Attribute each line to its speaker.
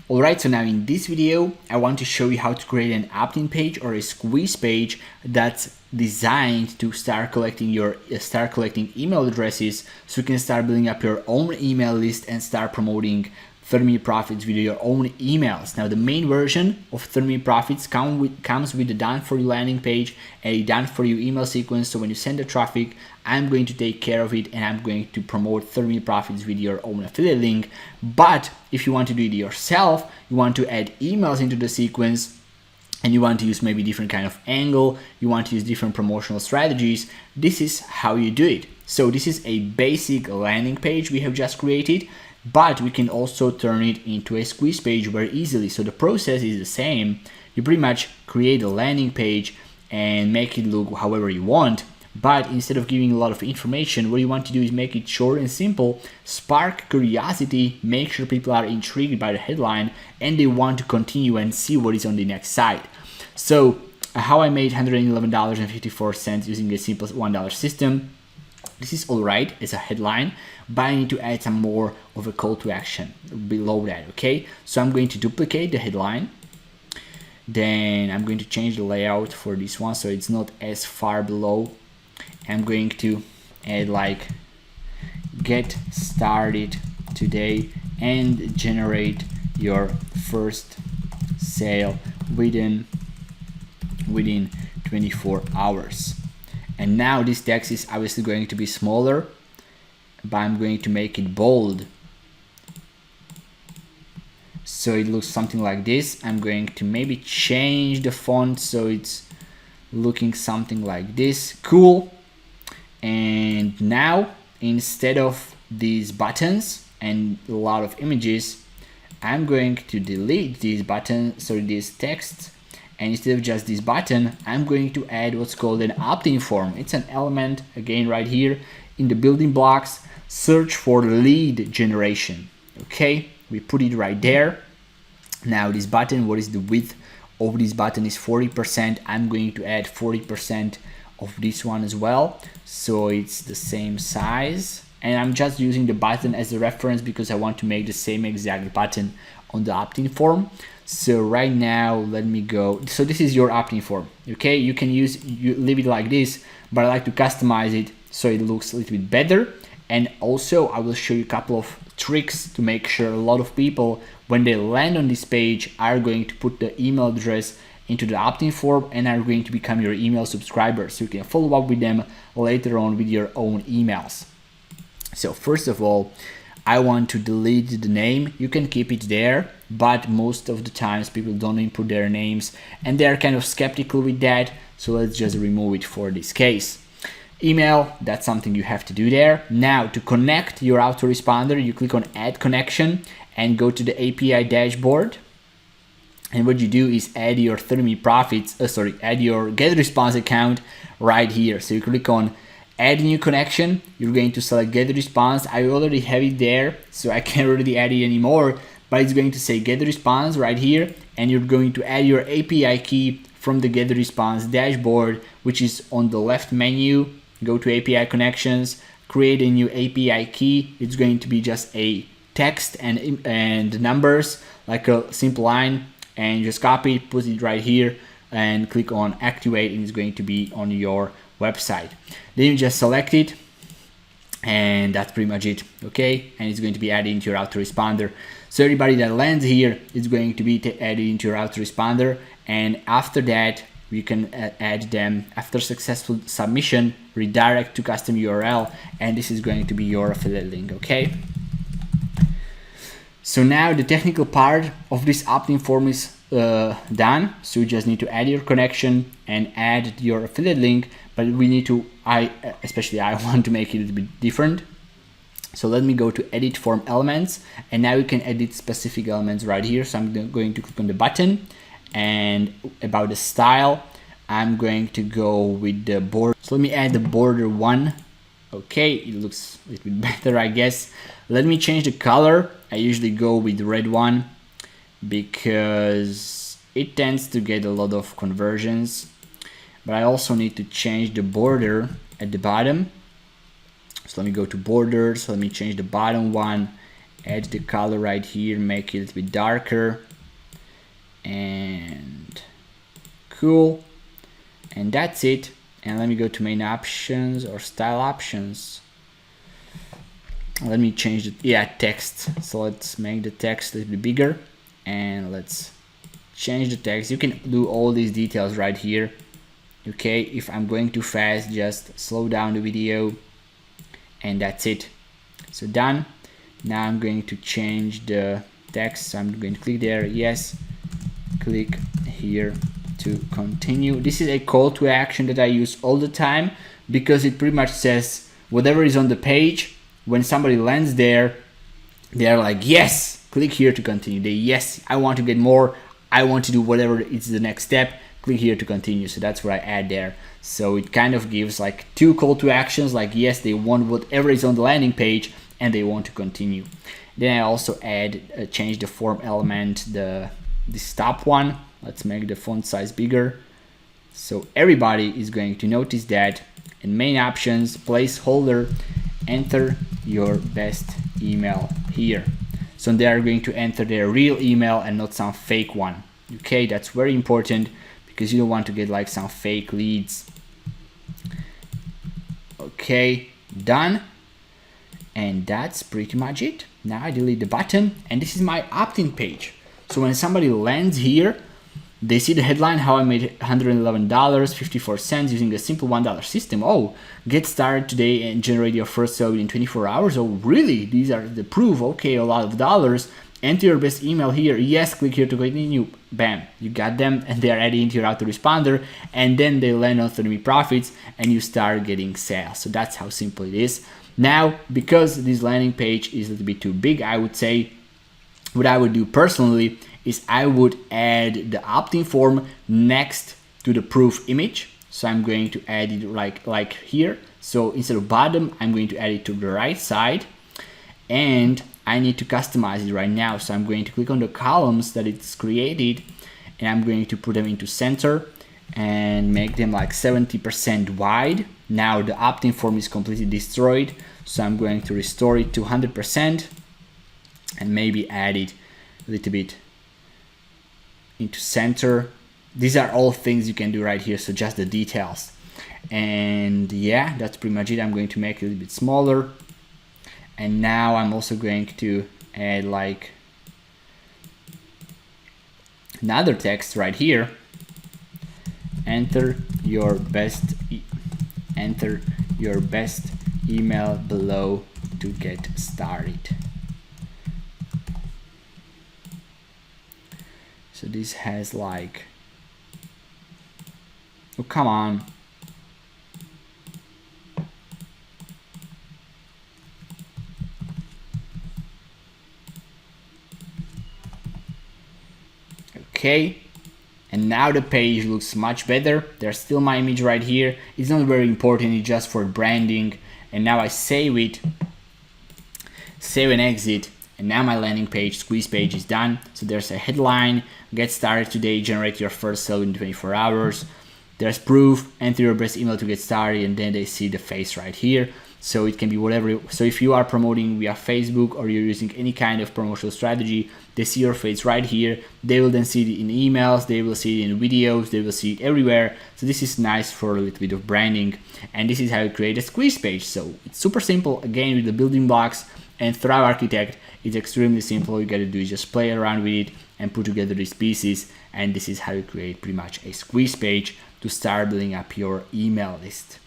Speaker 1: Alright, so now in this video, I want to show you how to create an opt-in page or a squeeze page that's designed to start collecting email addresses so you can start building up your own email list and start promoting 30-minute profits with your own emails. Now the main version of 30-minute profits comes with the done for you landing page, a done for you email sequence. So when you send the traffic, I'm going to take care of it and I'm going to promote 30-minute profits with your own affiliate link. But if you want to do it yourself, you want to add emails into the sequence, and you want to use maybe different kind of angle, you want to use different promotional strategies, this is how you do it. So this is a basic landing page we have just created, but we can also turn it into a squeeze page very easily. So the process is the same. You pretty much create a landing page and make it look however you want, but instead of giving a lot of information, what you want to do is make it short and simple, spark curiosity, make sure people are intrigued by the headline and they want to continue and see what is on the next site. So how I made $111.54 using a simple $1 system. This is alright as a headline, but I need to add some more of a call to action below that, okay? So I'm going to duplicate the headline. Then I'm going to change the layout for this one so it's not as far below. I'm going to add like get started today and generate your first sale within 24 hours. And now this text is obviously going to be smaller, but I'm going to make it bold. So it looks something like this. I'm going to maybe change the font so it's looking something like this. Cool. And now instead of these buttons and a lot of images, I'm going to delete these buttons, so this text. And instead of just this button, I'm going to add what's called an opt-in form. It's an element, again, right here in the building blocks, search for lead generation. Okay, we put it right there. Now this button, what is the width of this button is 40%. I'm going to add 40% of this one as well. So it's the same size. And I'm just using the button as a reference because I want to make the same exact button on the opt-in form. So right now, let me go. So this is your opt-in form, okay? You can leave it like this, but I like to customize it so it looks a little bit better. And also I will show you a couple of tricks to make sure a lot of people, when they land on this page, are going to put the email address into the opt-in form and are going to become your email subscribers. So you can follow up with them later on with your own emails. So first of all, I want to delete the name. You can keep it there, but most of the times people don't input their names and they're kind of skeptical with that. So let's just remove it for this case. Email, that's something you have to do there. Now to connect your autoresponder, you click on add connection and go to the API dashboard. And what you do is add your 30-minute profits, add your GetResponse account right here. So you click on add new connection, you're going to select GetResponse. I already have it there, so I can't really add it anymore, but it's going to say GetResponse right here, and you're going to add your API key from the GetResponse dashboard, which is on the left menu. Go to API connections, create a new API key. It's going to be just a text and numbers, like a simple line, and just copy it, put it right here, and click on activate, and it's going to be on your website. Then you just select it, and that's pretty much it, okay? And it's going to be added into your autoresponder. So everybody that lands here is going to be added into your autoresponder, and after that you can add them after successful submission, redirect to custom URL, and this is going to be your affiliate link, okay? So now the technical part of this opt-in form is done. So you just need to add your connection and add your affiliate link, but we need to, especially I want to make it a little bit different. So let me go to edit form elements, and now you can edit specific elements right here. So I'm going to click on the button, and about the style, I'm going to go with the border. So let me add the border 1. Okay, it looks a little bit better, I guess. Let me change the color. I usually go with the red one because it tends to get a lot of conversions, but I also need to change the border at the bottom. So let me go to borders, let me change the bottom one add the color right here, make it a little bit darker, and cool, and that's it. And let me go to main options or style options. Let me change the text. So let's make the text a little bit bigger, and let's change the text. You can do all these details right here. Okay, if I'm going too fast, just slow down the video, and that's it. So done. Now I'm going to change the text. So I'm going to click there, yes, click here to continue. This is a call to action that I use all the time because it pretty much says whatever is on the page. When somebody lands there, they're like, yes, click here to continue. Yes, I want to get more. I want to do whatever is the next step. Click here to continue. So that's what I add there. So it kind of gives like two call to actions, like yes, they want whatever is on the landing page and they want to continue. Then I also change the form element, this top one. Let's make the font size bigger. So everybody is going to notice that. In main options, placeholder, enter your best email here. So they are going to enter their real email and not some fake one. Okay, that's very important because you don't want to get like some fake leads. Okay, done. And that's pretty much it. Now I delete the button, and this is my opt-in page. So when somebody lands here, they see the headline, how I made $111.54 using a simple $1 system. Oh, get started today and generate your first sale within 24 hours. Oh, really? These are the proof. Okay, a lot of dollars. Enter your best email here. Yes, click here to continue. Bam, you got them, and they are added into your autoresponder, and then they land on Threadme Profits, and you start getting sales. So that's how simple it is. Now, because this landing page is a little bit too big, I would say what I would do personally is I would add the opt-in form next to the proof image. So I'm going to add it like here. So instead of bottom, I'm going to add it to the right side, and I need to customize it right now. So I'm going to click on the columns that it's created, and I'm going to put them into center and make them like 70% wide. Now the opt-in form is completely destroyed, so I'm going to restore it to 100% and maybe add it a little bit into center. These are all things you can do right here, so just the details. And yeah, that's pretty much it. I'm going to make it a little bit smaller, and now I'm also going to add like another text right here. Enter your best email below to get started. So this has like, oh come on. Okay, and now the page looks much better. There's still my image right here. It's not very important, it's just for branding. And now I save it, save and exit, and now my landing page, squeeze page, is done. So there's a headline, get started today, generate your first sale in 24 hours. There's proof, enter your best email to get started, and then they see the face right here. So it can be whatever. So if you are promoting via Facebook or you're using any kind of promotional strategy, they see your face right here. They will then see it in emails, they will see it in videos, they will see it everywhere. So this is nice for a little bit of branding. And this is how you create a squeeze page. So it's super simple, again, with the building blocks. And Thrive Architect is extremely simple. All you gotta do is just play around with it and put together these pieces. And this is how you create pretty much a squeeze page to start building up your email list.